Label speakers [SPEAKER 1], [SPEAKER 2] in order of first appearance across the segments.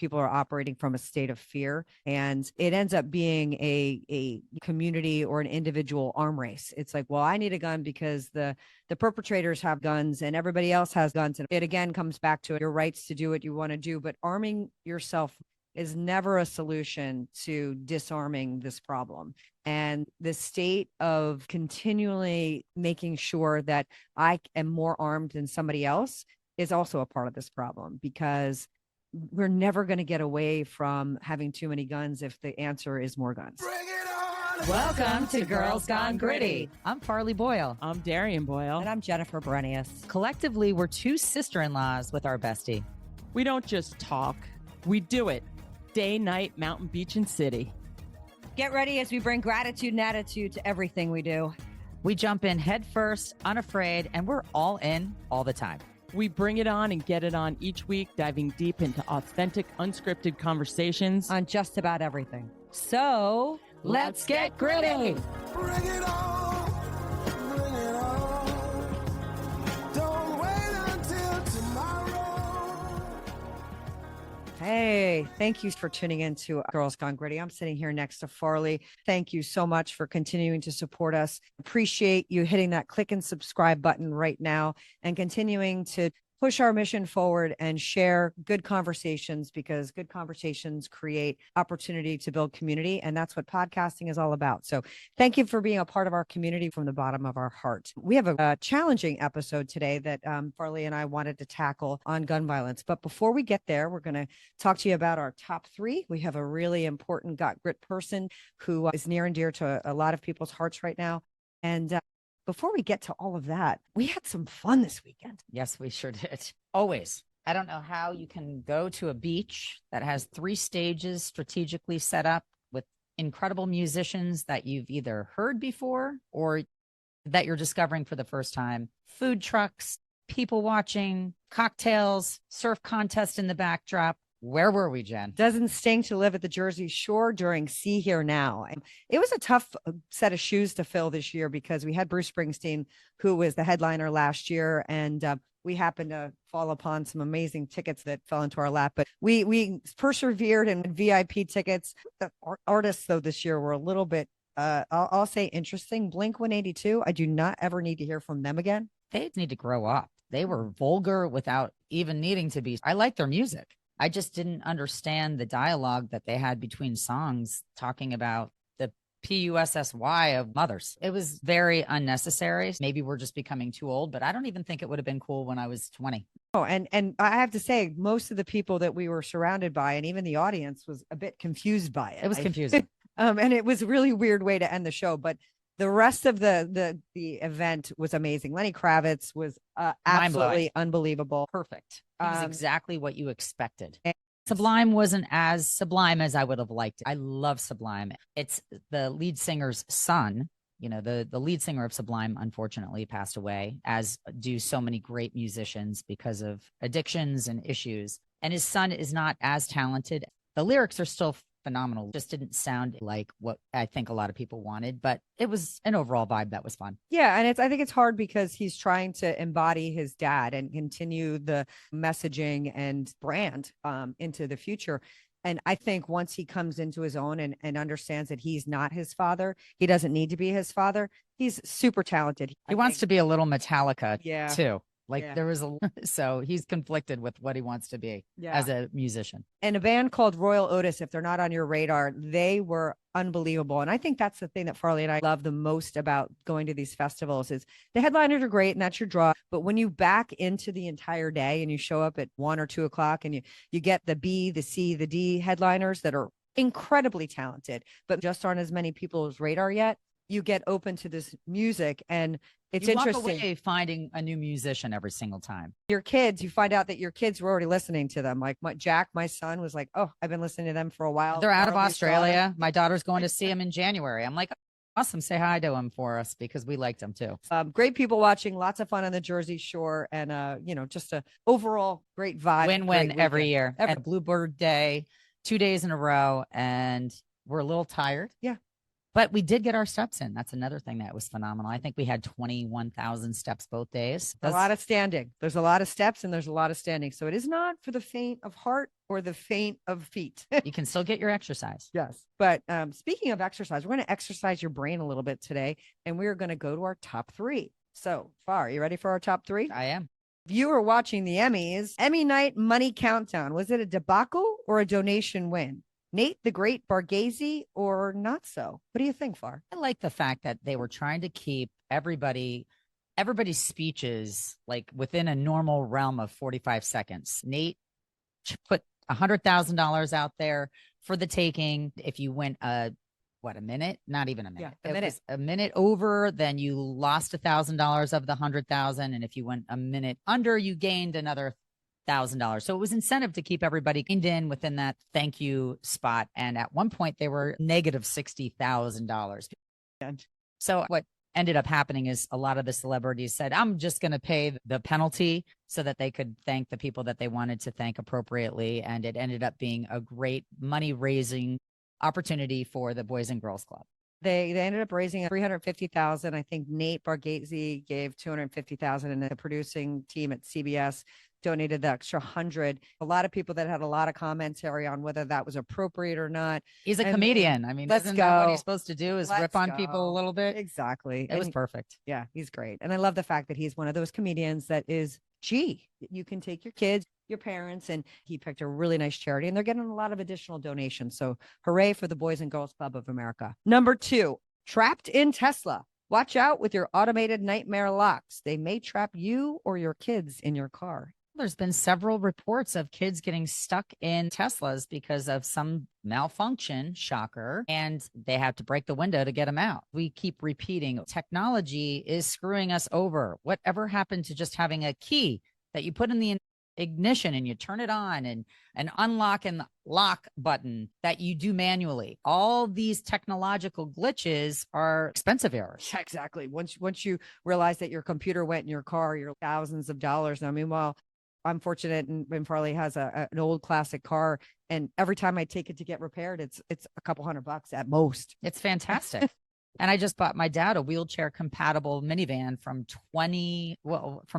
[SPEAKER 1] people are operating from a state of fear, and it ends up being a community or an individual arm race. It's like, well, I need a gun because the perpetrators have guns and everybody else has guns. And it again comes back to your rights to do what you want to do. But arming yourself is never a solution to disarming this problem. And the state of continually making sure that I am more armed than somebody else is also a part of this problem, because we're never going to get away from having too many guns if the answer is more guns.
[SPEAKER 2] Welcome to Girls Gone Gritty. I'm Farley Boyle.
[SPEAKER 3] I'm Darian Boyle.
[SPEAKER 1] And I'm Jennifer Brenius.
[SPEAKER 2] Collectively, we're two sister-in-laws with our bestie.
[SPEAKER 3] We don't just talk, we do it. Day, night, mountain, beach, and city.
[SPEAKER 1] Get ready as we bring gratitude and attitude to everything we do.
[SPEAKER 2] We jump in head first, unafraid, and we're all in all the time.
[SPEAKER 3] We bring it on and get it on each week, diving deep into authentic, unscripted conversations
[SPEAKER 1] on just about everything. So
[SPEAKER 3] let's get gritty.
[SPEAKER 4] Bring it on. Bring it on. Don't wait until tomorrow.
[SPEAKER 1] Hey, thank you for tuning in to Girls Gone Gritty. I'm sitting here next to Farley. Thank you so much for continuing to support us. Appreciate you hitting that click and subscribe button right now and continuing to push our mission forward and share good conversations, because good conversations create opportunity to build community. And that's what podcasting is all about. So thank you for being a part of our community from the bottom of our heart. We have a challenging episode today that Farley and I wanted to tackle on gun violence. But before we get there, we're going to talk to you about our top three. We have a really important Got Grit person who is near and dear to a lot of people's hearts right now. And before we get to all of that, we had some fun this weekend.
[SPEAKER 2] Yes, we sure did. Always. I don't know how you can go to a beach that has 3 stages strategically set up with incredible musicians that you've either heard before or that you're discovering for the first time. Food trucks, people watching, cocktails, surf contest in the backdrop. Where were we, Jen?
[SPEAKER 1] Doesn't stink to live at the Jersey Shore during See Here Now. It was a tough set of shoes to fill this year because we had Bruce Springsteen, who was the headliner last year, and we happened to fall upon some amazing tickets that fell into our lap. But we persevered in VIP tickets. The artists, though, this year were a little bit, I'll say, interesting. Blink-182, I do not ever need to hear from them again.
[SPEAKER 2] They need to grow up. They were vulgar without even needing to be. I like their music. I just didn't understand the dialogue that they had between songs talking about the PUSSY of mothers. It was very unnecessary. Maybe we're just becoming too old, but I don't even think it would have been cool when I was 20.
[SPEAKER 1] Oh, and I have to say, most of the people that we were surrounded by, and even the audience, was a bit confused by it.
[SPEAKER 2] It was confusing.
[SPEAKER 1] And it was a really weird way to end the show. But the rest of the event was amazing. Lenny Kravitz was absolutely unbelievable.
[SPEAKER 2] Perfect. It was exactly what you expected. Sublime wasn't as sublime as I would have liked it. I love Sublime. It's the lead singer's son. You know, the lead singer of Sublime, unfortunately, passed away, as do so many great musicians because of addictions and issues. And his son is not as talented. The lyrics are still phenomenal. Just didn't sound like what I think a lot of people wanted, but it was an overall vibe that was fun.
[SPEAKER 1] Yeah. And I think it's hard because he's trying to embody his dad and continue the messaging and brand into the future. And I think once he comes into his own and understands that he's not his father, he doesn't need to be his father. He's super talented.
[SPEAKER 2] He wants to be a little Metallica too.
[SPEAKER 1] Like
[SPEAKER 2] there was so he's conflicted with what he wants to be as a musician.
[SPEAKER 1] And a band called Royal Otis, if they're not on your radar, they were unbelievable. And I think that's the thing that Farley and I love the most about going to these festivals is the headliners are great and that's your draw. But when you back into the entire day and you show up at 1 or 2 o'clock and you get the B, the C, the D headliners that are incredibly talented, but just aren't as many people's radar yet, you get open to this music. And it's interesting.
[SPEAKER 2] Walk away finding a new musician every single time.
[SPEAKER 1] Your kids, you find out that your kids were already listening to them. Like Jack, my son, was like, "Oh, I've been listening to them for a while."
[SPEAKER 2] They're out of Australia. My daughter's going to see him in January. I'm like, awesome. Say hi to him for us because we liked him too.
[SPEAKER 1] Great people watching, lots of fun on the Jersey Shore, and just a overall great vibe.
[SPEAKER 2] Win-win every year. At Bluebird Day, 2 days in a row, and we're a little tired.
[SPEAKER 1] Yeah.
[SPEAKER 2] But we did get our steps in. That's another thing that was phenomenal. I think we had 21,000 steps both days.
[SPEAKER 1] A lot of standing. There's a lot of steps and there's a lot of standing. So it is not for the faint of heart or the faint of feet.
[SPEAKER 2] You can still get your exercise.
[SPEAKER 1] Yes. But speaking of exercise, we're going to exercise your brain a little bit today. And we're going to go to our top 3. So Far, are you ready for our top 3?
[SPEAKER 2] I am.
[SPEAKER 1] If you were watching the Emmys, Emmy night money countdown, was it a debacle or a donation win? Nate the Great Bargatze or not so? What do you think, Far?
[SPEAKER 2] I like the fact that they were trying to keep everybody's speeches like within a normal realm of 45 seconds. Nate put $100,000 out there for the taking. If you went a minute? Not even a minute.
[SPEAKER 1] Yeah,
[SPEAKER 2] a minute over, then you lost $1,000 of the 100,000, and if you went a minute under, you gained another $1,000. So it was incentive to keep everybody in within that thank you spot. And at one point, they were negative $60,000. So what ended up happening is a lot of the celebrities said, I'm just going to pay the penalty so that they could thank the people that they wanted to thank appropriately. And it ended up being a great money raising opportunity for the Boys and Girls Club.
[SPEAKER 1] They ended up raising $350,000. I think Nate Bargatze gave $250,000, and the producing team at CBS donated the extra 100. A lot of people that had a lot of commentary on whether that was appropriate or not.
[SPEAKER 2] He's a comedian. I mean, isn't that what he's supposed to do, is rip on people a little bit?
[SPEAKER 1] Exactly.
[SPEAKER 2] It was perfect.
[SPEAKER 1] Yeah, he's great. And I love the fact that he's one of those comedians that is, you can take your kids, your parents, and he picked a really nice charity, and they're getting a lot of additional donations. So hooray for the Boys and Girls Club of America. Number 2, trapped in Tesla. Watch out with your automated nightmare locks. They may trap you or your kids in your car.
[SPEAKER 2] There's been several reports of kids getting stuck in Teslas because of some malfunction, shocker, and they have to break the window to get them out. We keep repeating, technology is screwing us over. Whatever happened to just having a key that you put in the ignition and you turn it on, and an unlock and lock button that you do manually? All these technological glitches are expensive errors.
[SPEAKER 1] Yeah, exactly. Once you realize that your computer went in your car, you're thousands of dollars. Now, meanwhile, I'm fortunate, and Farley has an old classic car, and every time I take it to get repaired, it's a couple $100 at most.
[SPEAKER 2] It's fantastic. And I just bought my dad a wheelchair compatible minivan from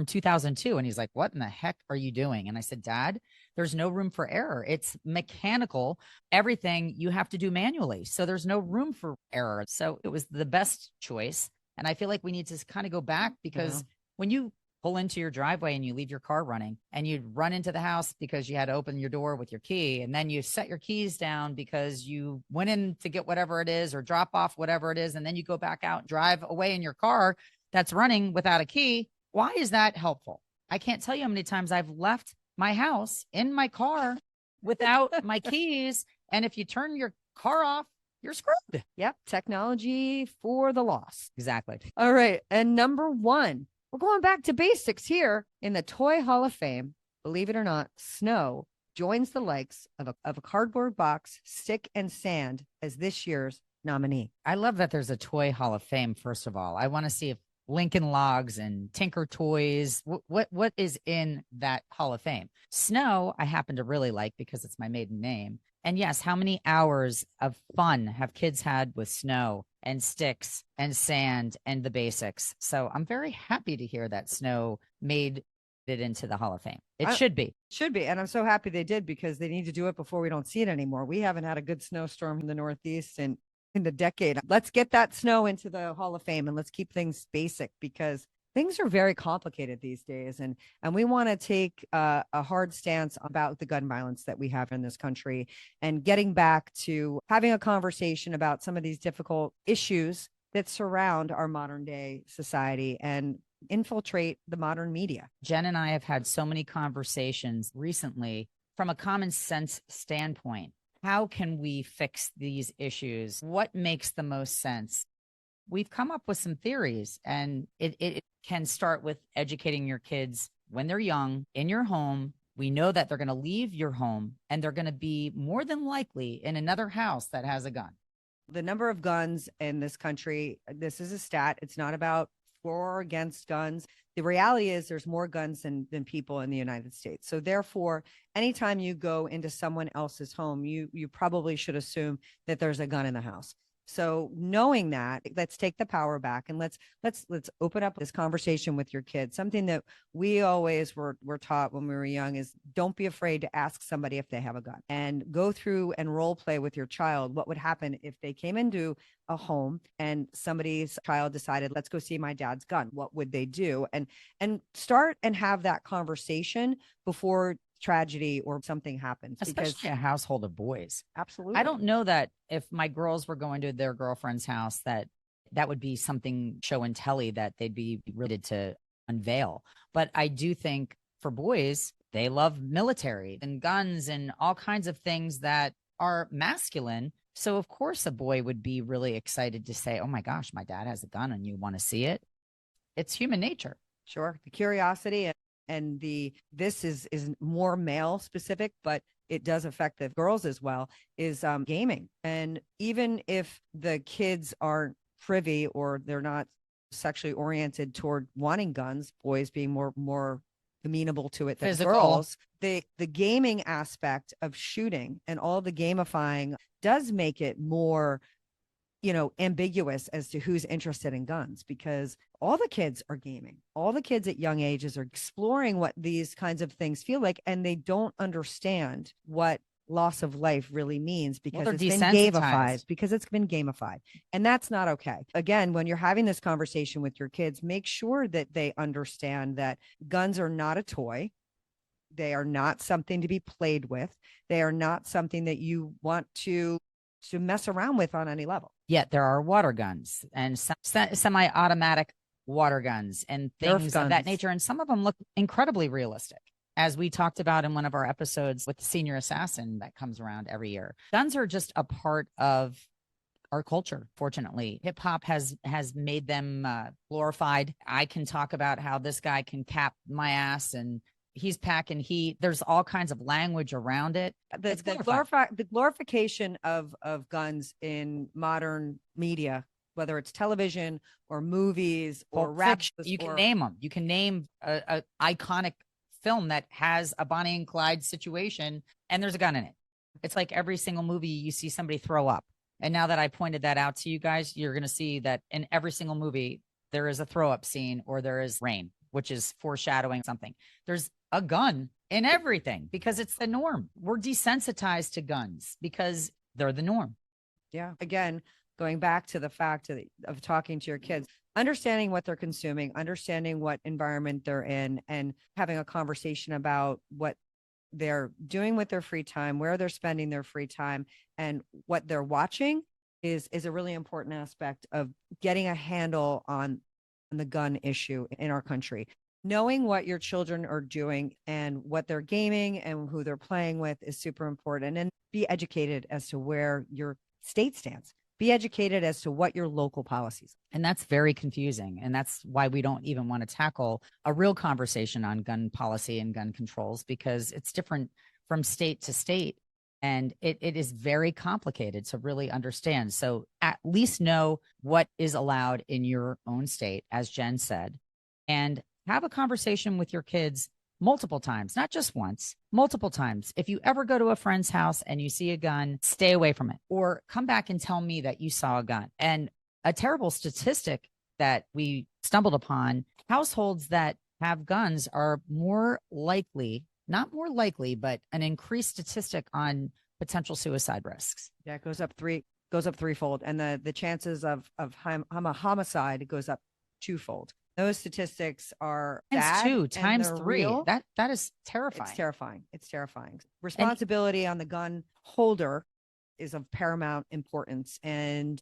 [SPEAKER 2] 2002. And he's like, what in the heck are you doing? And I said, Dad, there's no room for error. It's mechanical. Everything you have to do manually. So there's no room for error. So it was the best choice. And I feel like we need to kind of go back, because when you pull into your driveway and you leave your car running, and you run into the house because you had to open your door with your key, and then you set your keys down because you went in to get whatever it is or drop off whatever it is, and then you go back out and drive away in your car that's running without a key. Why is that helpful? I can't tell you how many times I've left my house in my car without my keys, and if you turn your car off, you're screwed.
[SPEAKER 1] Yep. Technology for the loss.
[SPEAKER 2] Exactly.
[SPEAKER 1] All right. And number 1, we're going back to basics here in the Toy Hall of Fame. Believe it or not, snow joins the likes of a cardboard box, stick, and sand as this year's nominee.
[SPEAKER 2] I love that there's a Toy Hall of Fame, first of all. I want to see if Lincoln Logs and Tinker Toys, what is in that Hall of Fame. Snow, I happen to really like because it's my maiden name. And yes, how many hours of fun have kids had with snow and sticks and sand and the basics? So I'm very happy to hear that snow made it into the Hall of Fame. It should be.
[SPEAKER 1] Should be. And I'm so happy they did, because they need to do it before we don't see it anymore. We haven't had a good snowstorm in the Northeast in the decade. Let's get that snow into the Hall of Fame, and let's keep things basic, because things are very complicated these days. And we want to take a hard stance about the gun violence that we have in this country, and getting back to having a conversation about some of these difficult issues that surround our modern day society and infiltrate the modern media.
[SPEAKER 2] Jen and I have had so many conversations recently from a common sense standpoint. How can we fix these issues? What makes the most sense? We've come up with some theories, and it can start with educating your kids when they're young in your home. We know that they're going to leave your home, and they're going to be more than likely in another house that has a gun.
[SPEAKER 1] The number of guns in this country, this is a stat. It's not about for or against guns. The reality is there's more guns than people in the United States. So therefore, anytime you go into someone else's home, you probably should assume that there's a gun in the house. So knowing that, let's take the power back and let's open up this conversation with your kids. Something that we always were taught when we were young is don't be afraid to ask somebody if they have a gun, and go through and role play with your child. What would happen if they came into a home and somebody's child decided, let's go see my dad's gun? What would they do? And start and have that conversation before tragedy or something happens,
[SPEAKER 2] especially a household of boys.
[SPEAKER 1] Absolutely.
[SPEAKER 2] I don't know that if my girls were going to their girlfriend's house, that would be something show and telly that they'd be ready to unveil. But I do think for boys, they love military and guns and all kinds of things that are masculine. So of course a boy would be really excited to say, oh my gosh, my dad has a gun and you want to see it. It's human nature.
[SPEAKER 1] Sure. The curiosity and this is more male specific, but it does affect the girls as well, is gaming. And even if the kids aren't privy or they're not sexually oriented toward wanting guns, boys being more amenable to it than
[SPEAKER 2] Physical.
[SPEAKER 1] Girls, the gaming aspect of shooting and all the gamifying does make it more, ambiguous as to who's interested in guns, because all the kids are gaming. All the kids at young ages are exploring what these kinds of things feel like, and they don't understand what loss of life really means because it's been gamified, and that's not okay. Again, when you're having this conversation with your kids, make sure that they understand that guns are not a toy. They are not something to be played with. They are not something that you want to mess around with on any level.
[SPEAKER 2] Yet there are water guns and semi-automatic water guns and things of that nature. And some of them look incredibly realistic. As we talked about in one of our episodes with the senior assassin that comes around every year, guns are just a part of our culture. Fortunately, hip hop has made them glorified. I can talk about how this guy can cap my ass and he's packing heat. There's all kinds of language around it.
[SPEAKER 1] The glorification of guns in modern media, whether it's television or movies or rap.
[SPEAKER 2] You can name them. You can name a iconic film that has a Bonnie and Clyde situation and there's a gun in it. It's like every single movie you see somebody throw up. And now that I pointed that out to you guys, you're going to see that in every single movie, there is a throw up scene or there is rain, which is foreshadowing something. There's a gun in everything because it's the norm. We're desensitized to guns because they're the norm.
[SPEAKER 1] Yeah. Again, going back to the fact of talking to your kids, understanding what they're consuming, understanding what environment they're in, and having a conversation about what they're doing with their free time, where they're spending their free time, and what they're watching is a really important aspect of getting a handle on the gun issue in our country. Knowing what your children are doing and what they're gaming and who they're playing with is super important. And be educated as to where your state stands. Be educated as to what your local policies.
[SPEAKER 2] And that's very confusing. And that's why we don't even want to tackle a real conversation on gun policy and gun controls, because it's different from state to state. And it is very complicated to really understand. So at least know what is allowed in your own state, as Jen said, and have a conversation with your kids multiple times, not just once, multiple times. If you ever go to a friend's house and you see a gun, stay away from it, or come back and tell me that you saw a gun. And a terrible statistic that we stumbled upon, households that have guns are more likely, not more likely, but an increased statistic on potential suicide risks.
[SPEAKER 1] Yeah, it goes up threefold. And the chances of homicide goes up twofold. Those statistics are bad.
[SPEAKER 2] Times three. Real. That is terrifying.
[SPEAKER 1] It's terrifying. Responsibility on the gun holder is of paramount importance. And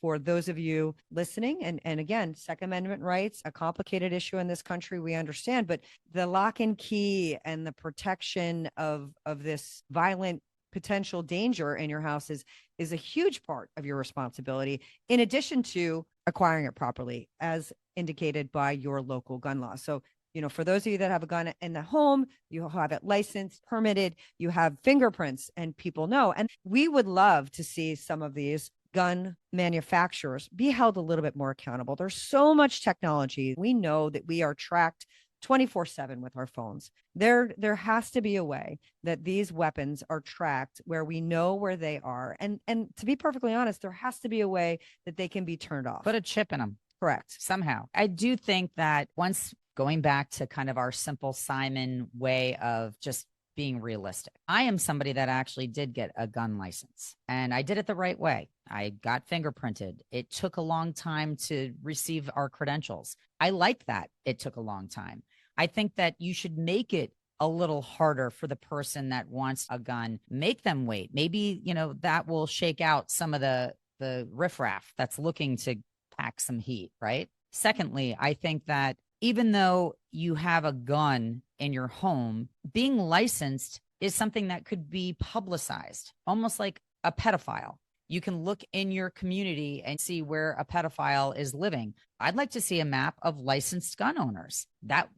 [SPEAKER 1] for those of you listening, and again, Second Amendment rights, a complicated issue in this country, we understand, but the lock and key and the protection of this violent potential danger in your house is a huge part of your responsibility, in addition to acquiring it properly, as indicated by your local gun law. So, for those of you that have a gun in the home, you have it licensed, permitted, you have fingerprints, and people know. And we would love to see some of these gun manufacturers be held a little bit more accountable. There's so much technology. We know that we are tracked 24/7 with our phones. There has to be a way that these weapons are tracked where we know where they are. And to be perfectly honest, there has to be a way that they can be turned off.
[SPEAKER 2] Put a chip in them.
[SPEAKER 1] Correct.
[SPEAKER 2] Somehow. I do think that once going back to kind of our simple Simon way of just being realistic. I am somebody that actually did get a gun license, and I did it the right way. I got fingerprinted. It took a long time to receive our credentials. I like that it took a long time. I think that you should make it a little harder for the person that wants a gun. Make them wait. Maybe, that will shake out some of the riffraff that's looking to pack some heat, right? Secondly, I think that even though you have a gun in your home, being licensed is something that could be publicized, almost like a pedophile. You can look in your community and see where a pedophile is living. I'd like to see a map of licensed gun owners. That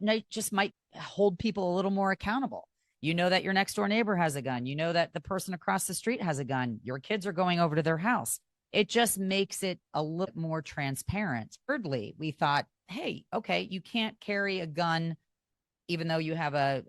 [SPEAKER 2] might hold people a little more accountable. You know that your next door neighbor has a gun. You know that the person across the street has a gun. Your kids are going over to their house. It just makes it a little more transparent. Thirdly, we thought, hey, okay, you can't carry a gun even though you have a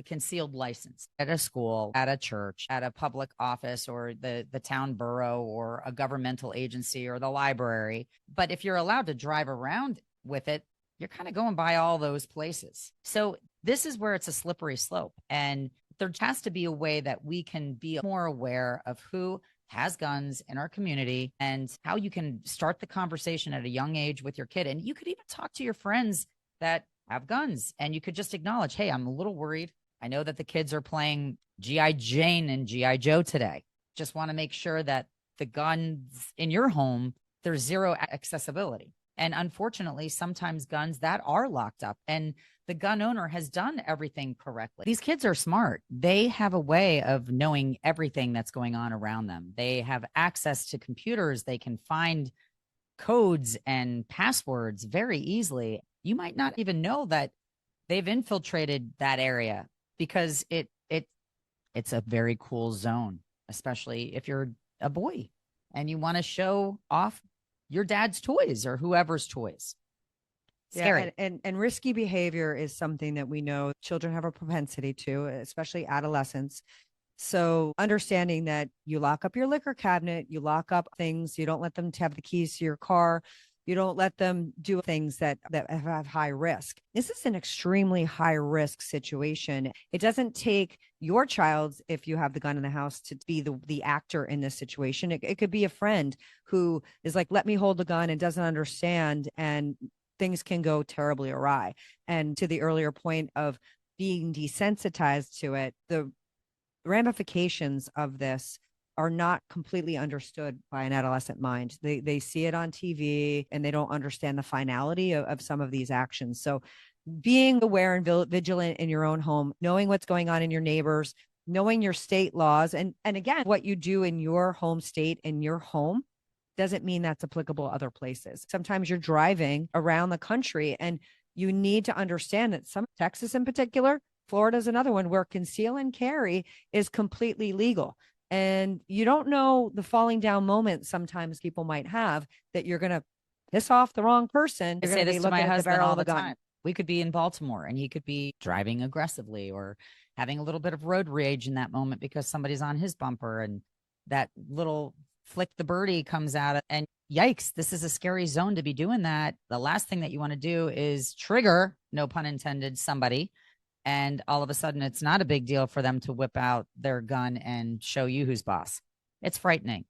[SPEAKER 2] concealed license at a school, at a church, at a public office, or the town borough, or a governmental agency, or the library. But if you're allowed to drive around with it, you're kind of going by all those places. So this is where it's a slippery slope. And there has to be a way that we can be more aware of who has guns in our community and how you can start the conversation at a young age with your kid. And you could even talk to your friends that have guns, and you could just acknowledge, hey, I'm a little worried. I know that the kids are playing G.I. Jane and G.I. Joe today. Just want to make sure that the guns in your home, there's zero accessibility. And unfortunately, sometimes guns that are locked up and the gun owner has done everything correctly. These kids are smart. They have a way of knowing everything that's going on around them. They have access to computers. They can find codes and passwords very easily. You might not even know that they've infiltrated that area because it's a very cool zone, especially if you're a boy and you want to show off your dad's toys or whoever's toys. Scary.
[SPEAKER 1] Yeah, and risky behavior is something that we know children have a propensity to, especially adolescents. So understanding that you lock up your liquor cabinet, you lock up things, you don't let them have the keys to your car, you don't let them do things that have high risk. This is an extremely high risk situation. It doesn't take your child, if you have the gun in the house, to be the actor in this situation. It could be a friend who is like, let me hold the gun, and doesn't understand, and things can go terribly awry. And to the earlier point of being desensitized to it, the ramifications of this are not completely understood by an adolescent mind. They see it on TV and they don't understand the finality of some of these actions. So being aware and vigilant in your own home, knowing what's going on in your neighbors, knowing your state laws, and again, what you do in your home state, in your home, doesn't mean that's applicable other places. Sometimes you're driving around the country and you need to understand that Texas in particular, Florida is another one where conceal and carry is completely legal. And you don't know the falling down moment sometimes people might have that you're going to piss off the wrong person.
[SPEAKER 2] I say this to my husband all the time. We could be in Baltimore and he could be driving aggressively or having a little bit of road rage in that moment because somebody's on his bumper, and that little flick the birdie comes out, and yikes, this is a scary zone to be doing that. The last thing that you want to do is trigger, no pun intended, somebody. And all of a sudden, it's not a big deal for them to whip out their gun and show you who's boss. It's frightening.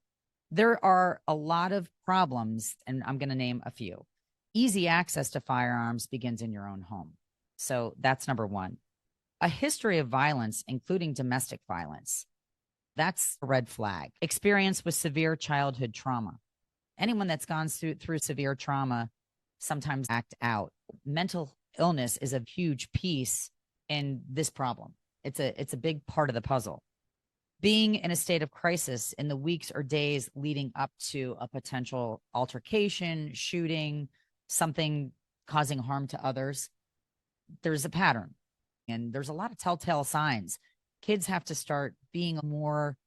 [SPEAKER 2] There are a lot of problems, and I'm going to name a few. Easy access to firearms begins in your own home. So that's number one. A history of violence, including domestic violence. That's a red flag. Experience with severe childhood trauma. Anyone that's gone through severe trauma sometimes act out. Mental illness is a huge piece in this problem. It's a big part of the puzzle. Being in a state of crisis in the weeks or days leading up to a potential altercation, shooting, something causing harm to others, there's a pattern. And there's a lot of telltale signs. Kids have to start being more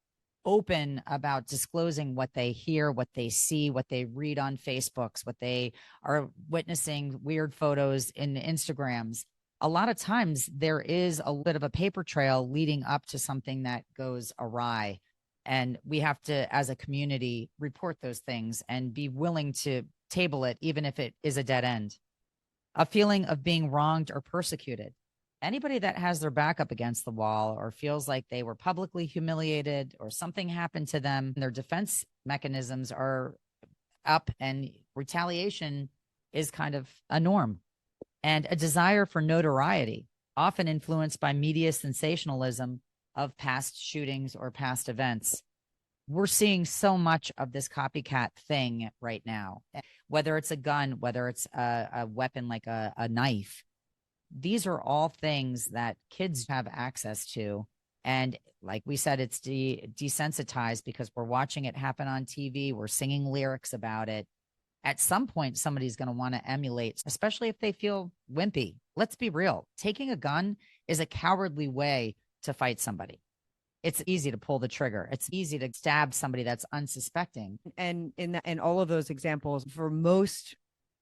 [SPEAKER 2] open about disclosing what they hear, what they see, what they read on Facebooks, what they are witnessing, weird photos in Instagrams. a lot of times there is a bit of a paper trail leading up to something that goes awry. And we have to, as a community, report those things and be willing to table it, even if it is a dead end. A feeling of being wronged or persecuted. Anybody that has their back up against the wall or feels like they were publicly humiliated or something happened to them, their defense mechanisms are up and retaliation is kind of a norm. And a desire for notoriety, often influenced by media sensationalism of past shootings or past events. We're seeing so much of this copycat thing right now, whether it's a gun, whether it's a weapon like a knife. These are all things that kids have access to. And like we said, it's desensitized because we're watching it happen on TV. We're singing lyrics about it. At some point, somebody's going to want to emulate, especially if they feel wimpy. Let's be real. Taking a gun is a cowardly way to fight somebody. It's easy to pull the trigger. It's easy to stab somebody that's unsuspecting.
[SPEAKER 1] And in all of those examples, for most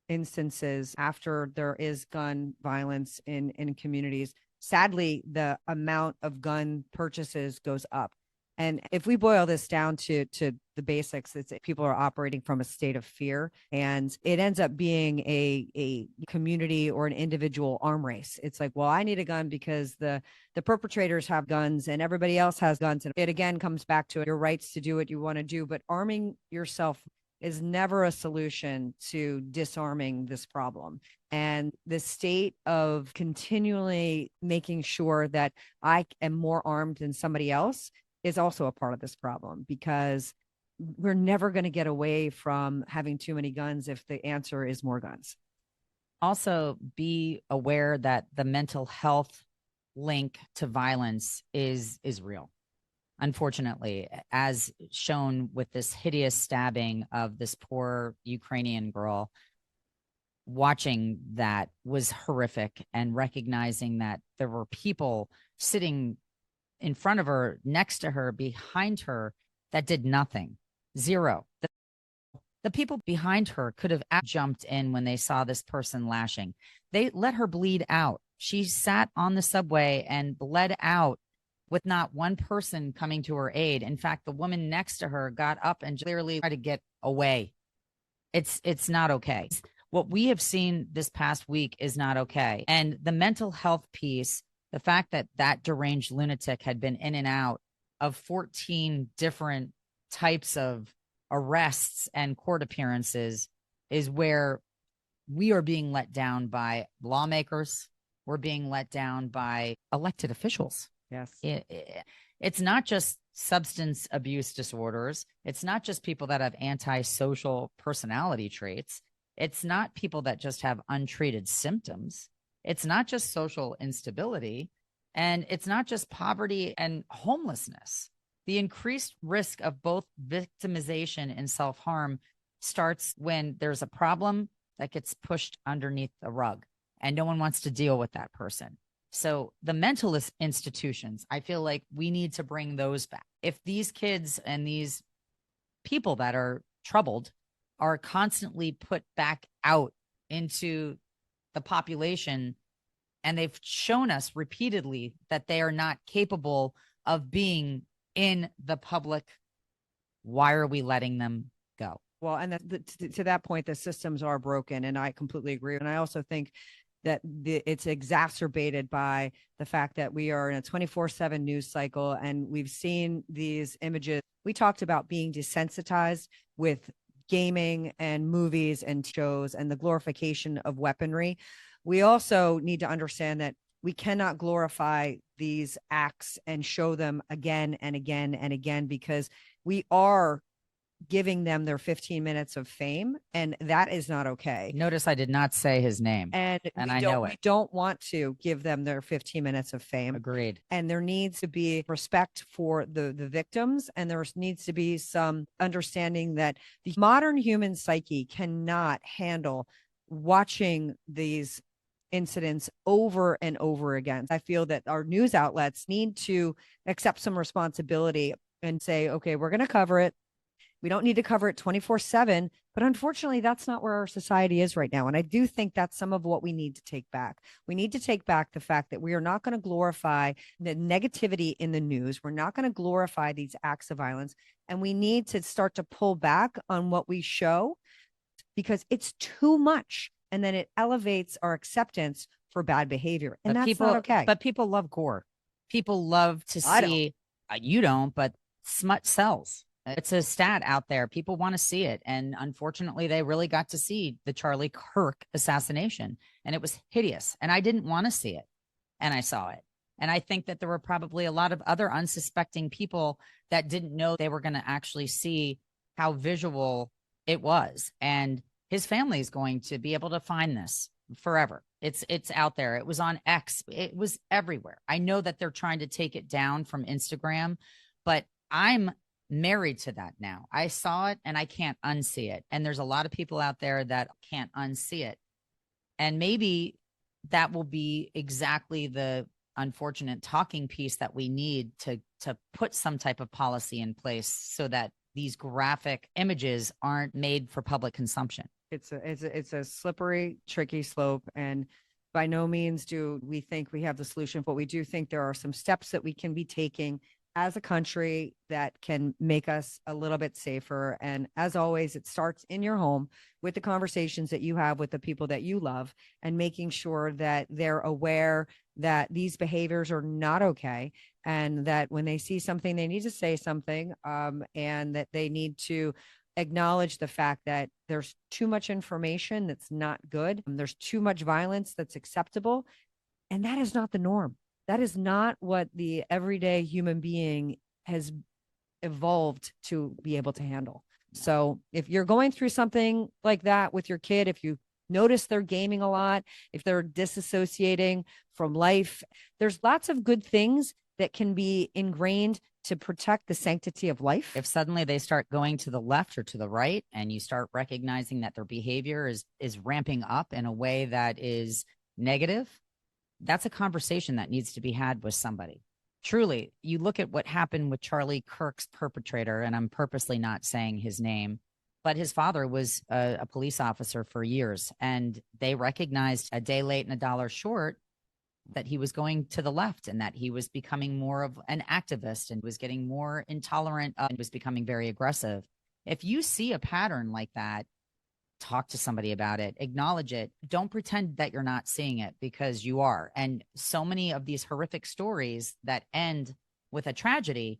[SPEAKER 1] instances, after there is gun violence in communities, sadly, the amount of gun purchases goes up. And if we boil this down to the basics, it's people are operating from a state of fear, and it ends up being a community or an individual arm race. It's like, well, I need a gun because the perpetrators have guns and everybody else has guns. And it again comes back to your rights to do what you want to do. But arming yourself is never a solution to disarming this problem. And the state of continually making sure that I am more armed than somebody else is also a part of this problem, because we're never going to get away from having too many guns if the answer is more guns.
[SPEAKER 2] Also, be aware that the mental health link to violence is real. Unfortunately, as shown with this hideous stabbing of this poor Ukrainian girl, watching that was horrific, and recognizing that there were people sitting in front of her, next to her, behind her, that did nothing. Zero. The people behind her could have jumped in when they saw this person lashing. They let her bleed out. She sat on the subway and bled out with not one person coming to her aid. In fact, the woman next to her got up and clearly tried to get away. It's not okay. What we have seen this past week is not okay. And the mental health piece, the fact that that deranged lunatic had been in and out of 14 different types of arrests and court appearances, is where we are being let down by lawmakers. We're being let down by elected officials.
[SPEAKER 1] Yes.
[SPEAKER 2] It's not just substance abuse disorders. It's not just people that have antisocial personality traits. It's not people that just have untreated symptoms. It's not just social instability, and it's not just poverty and homelessness. The increased risk of both victimization and self-harm starts when there's a problem that gets pushed underneath the rug and no one wants to deal with that person. So the mental institutions, I feel like we need to bring those back. If these kids and these people that are troubled are constantly put back out into the population, and they've shown us repeatedly that they are not capable of being in the public, why are we letting them go?
[SPEAKER 1] Well, and to that point, the systems are broken, and I completely agree. And I also think that it's exacerbated by the fact that we are in a 24/7 news cycle, and we've seen these images. We talked about being desensitized with gaming and movies and shows and the glorification of weaponry. We also need to understand that we cannot glorify these acts and show them again and again and again, because we are giving them their 15 minutes of fame, and that is not okay.
[SPEAKER 2] Notice I did not say his name,
[SPEAKER 1] and
[SPEAKER 2] I know it.
[SPEAKER 1] We don't want to give them their 15 minutes of fame.
[SPEAKER 2] Agreed.
[SPEAKER 1] And there needs to be respect for the victims, and there needs to be some understanding that the modern human psyche cannot handle watching these incidents over and over again. I feel that our news outlets need to accept some responsibility and say, okay, we're going to cover it. We don't need to cover it 24/7, But unfortunately, that's not where our society is right now. And I do think that's some of what we need to take back. We need to take back the fact that we are not going to glorify the negativity in the news. We're not going to glorify these acts of violence. And we need to start to pull back on what we show because it's too much. And then it elevates our acceptance for bad behavior. And
[SPEAKER 2] But
[SPEAKER 1] that's not okay.
[SPEAKER 2] But people love gore. People love to
[SPEAKER 1] I don't.
[SPEAKER 2] see, you don't, but smut sells. It's a stat out there. People want to see it. And unfortunately, they really got to see the Charlie Kirk assassination. And it was hideous. And I didn't want to see it. And I saw it. And I think that there were probably a lot of other unsuspecting people that didn't know they were going to actually see how visual it was. And his family is going to be able to find this forever. It's out there. It was on X. It was everywhere. I know that they're trying to take it down from Instagram, but I'm married to that now. I saw it and I can't unsee it. And there's a lot of people out there that can't unsee it. And maybe that will be exactly the unfortunate talking piece that we need to put some type of policy in place so that these graphic images aren't made for public consumption.
[SPEAKER 1] It's a slippery, tricky slope. And by no means do we think we have the solution, but we do think there are some steps that we can be taking as a country that can make us a little bit safer. And as always, it starts in your home with the conversations that you have with the people that you love and making sure that they're aware that these behaviors are not okay. And that when they see something, they need to say something, and that they need to acknowledge the fact that there's too much information that's not good. There's too much violence that's acceptable. And that is not the norm. That is not what the everyday human being has evolved to be able to handle. So if you're going through something like that with your kid, if you notice they're gaming a lot, if they're disassociating from life, there's lots of good things that can be ingrained to protect the sanctity of life.
[SPEAKER 2] If suddenly they start going to the left or to the right and you start recognizing that their behavior is ramping up in a way that is negative, that's a conversation that needs to be had with somebody. Truly, you look at what happened with Charlie Kirk's perpetrator, and I'm purposely not saying his name, but his father was a police officer for years, and they recognized a day late and a dollar short that he was going to the left and that he was becoming more of an activist and was getting more intolerant and was becoming very aggressive. If you see a pattern like that, talk to somebody about it, acknowledge it. Don't pretend that you're not seeing it, because you are. And so many of these horrific stories that end with a tragedy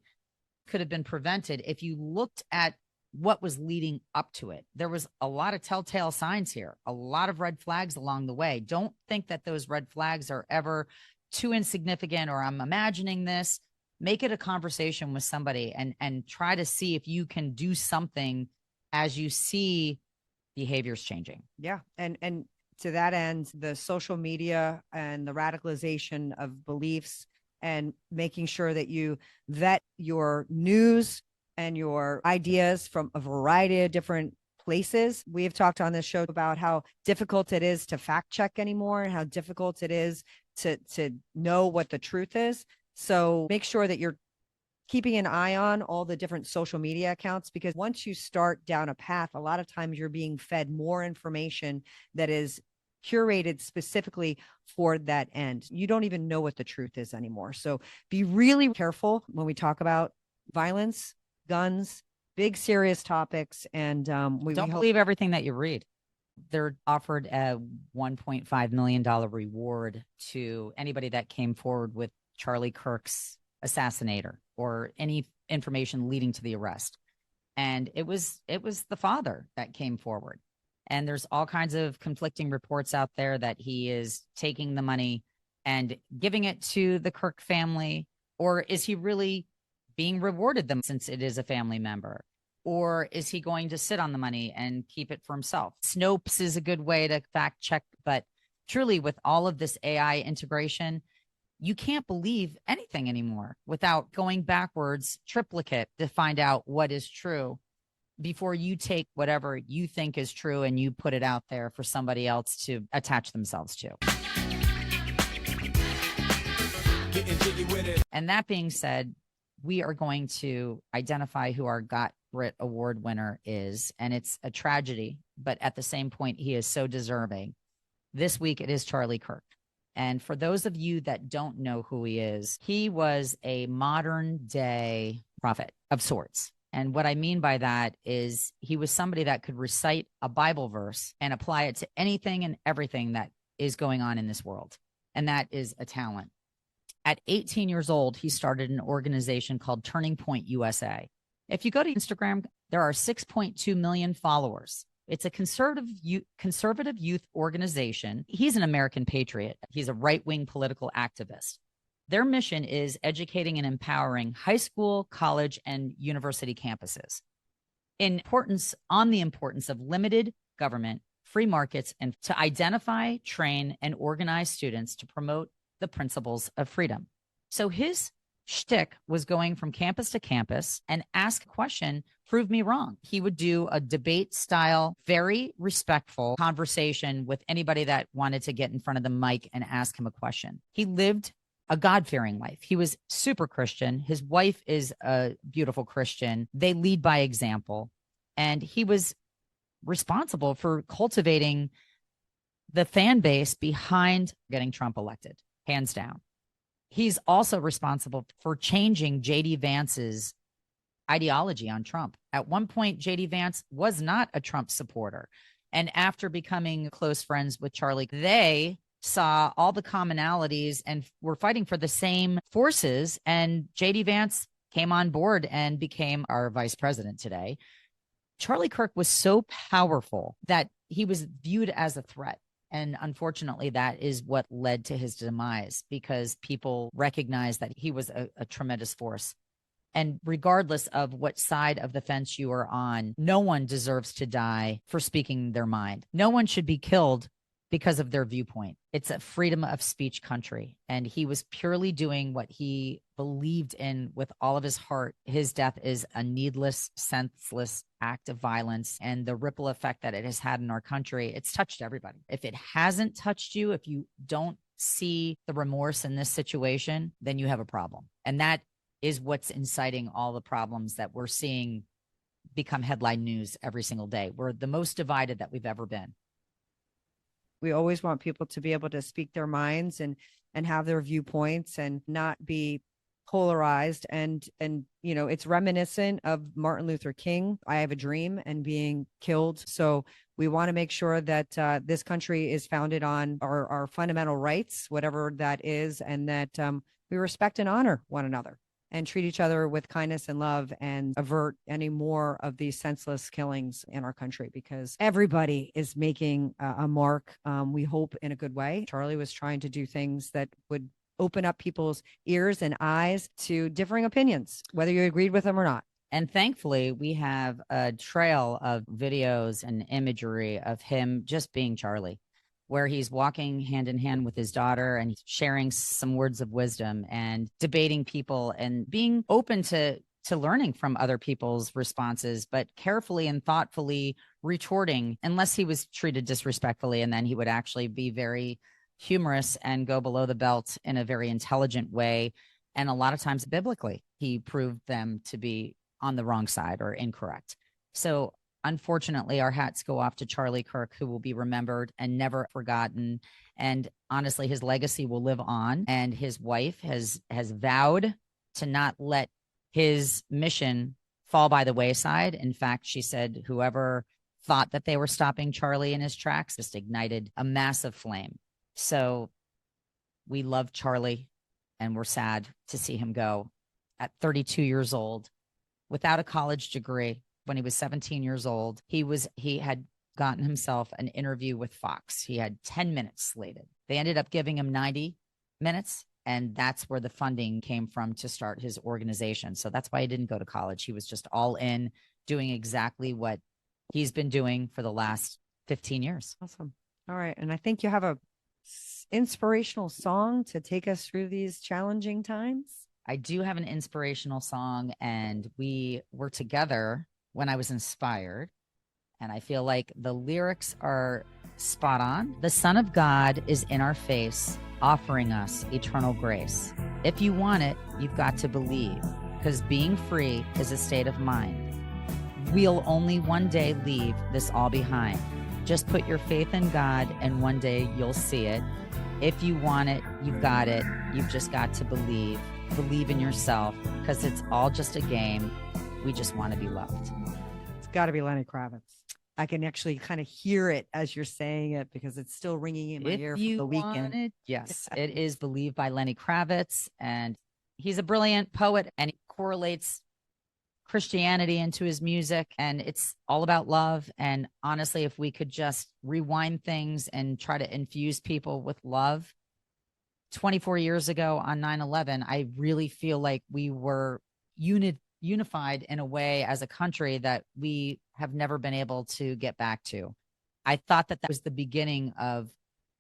[SPEAKER 2] could have been prevented if you looked at what was leading up to it. There was a lot of telltale signs here, a lot of red flags along the way. Don't think that those red flags are ever too insignificant or I'm imagining this. Make it a conversation with somebody and try to see if you can do something as you see behaviors changing.
[SPEAKER 1] Yeah. And to that end, the social media and the radicalization of beliefs and making sure that you vet your news and your ideas from a variety of different places. We have talked on this show about how difficult it is to fact check anymore and how difficult it is to know what the truth is. So make sure that you're keeping an eye on all the different social media accounts, because once you start down a path, a lot of times you're being fed more information that is curated specifically for that end. You don't even know what the truth is anymore. So be really careful when we talk about violence, guns, big serious topics. And we
[SPEAKER 2] don't believe everything that you read. They're offered a $1.5 million reward to anybody that came forward with Charlie Kirk's assassinator or any information leading to the arrest. And it was the father that came forward. And there's all kinds of conflicting reports out there that he is taking the money and giving it to the Kirk family. Or is he really being rewarded them since it is a family member? Or is he going to sit on the money and keep it for himself? Snopes is a good way to fact check. But truly, with all of this AI integration, you can't believe anything anymore without going backwards, triplicate, to find out what is true before you take whatever you think is true and you put it out there for somebody else to attach themselves to. And that being said, we are going to identify who our Got Grit Award winner is. And it's a tragedy, but at the same point, he is so deserving. This week, it is Charlie Kirk. And for those of you that don't know who he is, he was a modern day prophet of sorts. And what I mean by that is he was somebody that could recite a Bible verse and apply it to anything and everything that is going on in this world. And that is a talent. At 18 years old, he started an organization called Turning Point USA. If you go to Instagram, there are 6.2 million followers. It's a conservative youth organization. He's an American patriot. He's a right-wing political activist. Their mission is educating and empowering high school, college, and university campuses on the importance of limited government, free markets, and to identify, train, and organize students to promote the principles of freedom. So his shtick was going from campus to campus and ask a question, prove me wrong. He would do a debate style, very respectful conversation with anybody that wanted to get in front of the mic and ask him a question. He lived a God-fearing life. He was super Christian. His wife is a beautiful Christian. They lead by example. And he was responsible for cultivating the fan base behind getting Trump elected, hands down. He's also responsible for changing J.D. Vance's ideology on Trump. At one point, J.D. Vance was not a Trump supporter. And after becoming close friends with Charlie, they saw all the commonalities and were fighting for the same forces. And J.D. Vance came on board and became our vice president today. Charlie Kirk was so powerful that he was viewed as a threat. And unfortunately, that is what led to his demise, because people recognized that he was a tremendous force. And regardless of what side of the fence you are on, no one deserves to die for speaking their mind. No one should be killed because of their viewpoint. It's a freedom of speech country. And he was purely doing what he believed in with all of his heart. His death is a needless, senseless act of violence. And the ripple effect that it has had in our country, it's touched everybody. If it hasn't touched you, if you don't see the remorse in this situation, then you have a problem. And that is what's inciting all the problems that we're seeing become headline news every single day. We're the most divided that we've ever been.
[SPEAKER 1] We always want people to be able to speak their minds and have their viewpoints and not be polarized. And you know, it's reminiscent of Martin Luther King, I Have a Dream, and being killed. So we want to make sure that this country is founded on our fundamental rights, whatever that is, and that we respect and honor one another and treat each other with kindness and love, and avert any more of these senseless killings in our country, because everybody is making a mark. We hope in a good way. Charlie was trying to do things that would open up people's ears and eyes to differing opinions, whether you agreed with them or not.
[SPEAKER 2] And thankfully, we have a trail of videos and imagery of him just being Charlie, where he's walking hand in hand with his daughter and sharing some words of wisdom and debating people and being open to learning from other people's responses, but carefully and thoughtfully retorting, unless he was treated disrespectfully. And then he would actually be very humorous and go below the belt in a very intelligent way. And a lot of times biblically, he proved them to be on the wrong side or incorrect. So unfortunately, our hats go off to Charlie Kirk, who will be remembered and never forgotten. And honestly, his legacy will live on. And his wife has vowed to not let his mission fall by the wayside. In fact, she said whoever thought that they were stopping Charlie in his tracks just ignited a massive flame. So we love Charlie, and we're sad to see him go at 32 years old without a college degree. When he was 17 years old, he had gotten himself an interview with Fox. He had 10 minutes slated. They ended up giving him 90 minutes, and that's where the funding came from to start his organization. So that's why he didn't go to college. He was just all in, doing exactly what he's been doing for the last 15 years.
[SPEAKER 1] Awesome. All right. And I think you have a inspirational song to take us through these challenging times.
[SPEAKER 2] I do have an inspirational song, and we were together when I was inspired, and I feel like the lyrics are spot on. The Son of God is in our face, offering us eternal grace. If you want it, you've got to believe. because being free is a state of mind. We'll only one day leave this all behind. Just put your faith in God, and one day you'll see it. If you want it, you've got it. You've just got to believe. Believe in yourself, because it's all just a game. We just want to be loved.
[SPEAKER 1] It's got to be Lenny Kravitz. I can actually kind of hear it as you're saying it because it's still ringing in my ear from the weekend.
[SPEAKER 2] It, yes, it is Believe by Lenny Kravitz. And he's a brilliant poet, and he correlates Christianity into his music, and it's all about love. And honestly, if we could just rewind things and try to infuse people with love, 24 years ago on 9/11, I really feel like we were unified in a way as a country that we have never been able to get back to. I thought that was the beginning of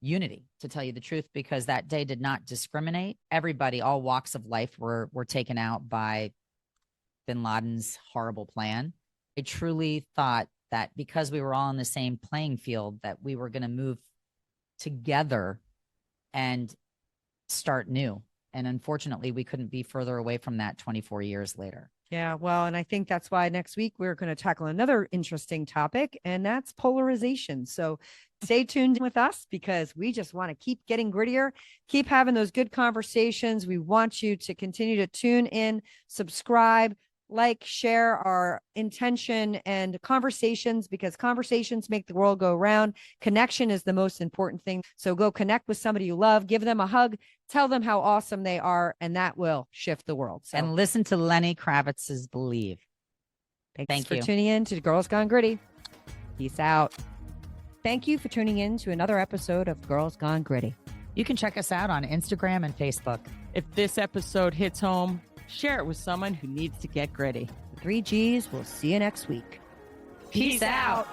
[SPEAKER 2] unity, to tell you the truth, because that day did not discriminate. Everybody, all walks of life were taken out by bin Laden's horrible plan. I truly thought that because we were all on the same playing field, that we were going to move together and start new. And unfortunately, we couldn't be further away from that 24 years later.
[SPEAKER 1] Yeah, well, and I think that's why next week we're going to tackle another interesting topic, and that's polarization. So stay tuned with us, because we just want to keep getting grittier, keep having those good conversations. We want you to continue to tune in, subscribe, like, share our intention and conversations, because conversations make the world go round. Connection is the most important thing. So go connect with somebody you love, give them a hug, tell them how awesome they are, and that will shift the world. So,
[SPEAKER 2] and listen to Lenny Kravitz's Believe.
[SPEAKER 1] Thanks for tuning in to Girls Gone Gritty. Peace out. Thank you for tuning in to another episode of Girls Gone Gritty.
[SPEAKER 2] You can check us out on Instagram and Facebook.
[SPEAKER 3] If this episode hits home, share it with someone who needs to get gritty.
[SPEAKER 1] The 3 Gs. We'll see you next week.
[SPEAKER 2] Peace out.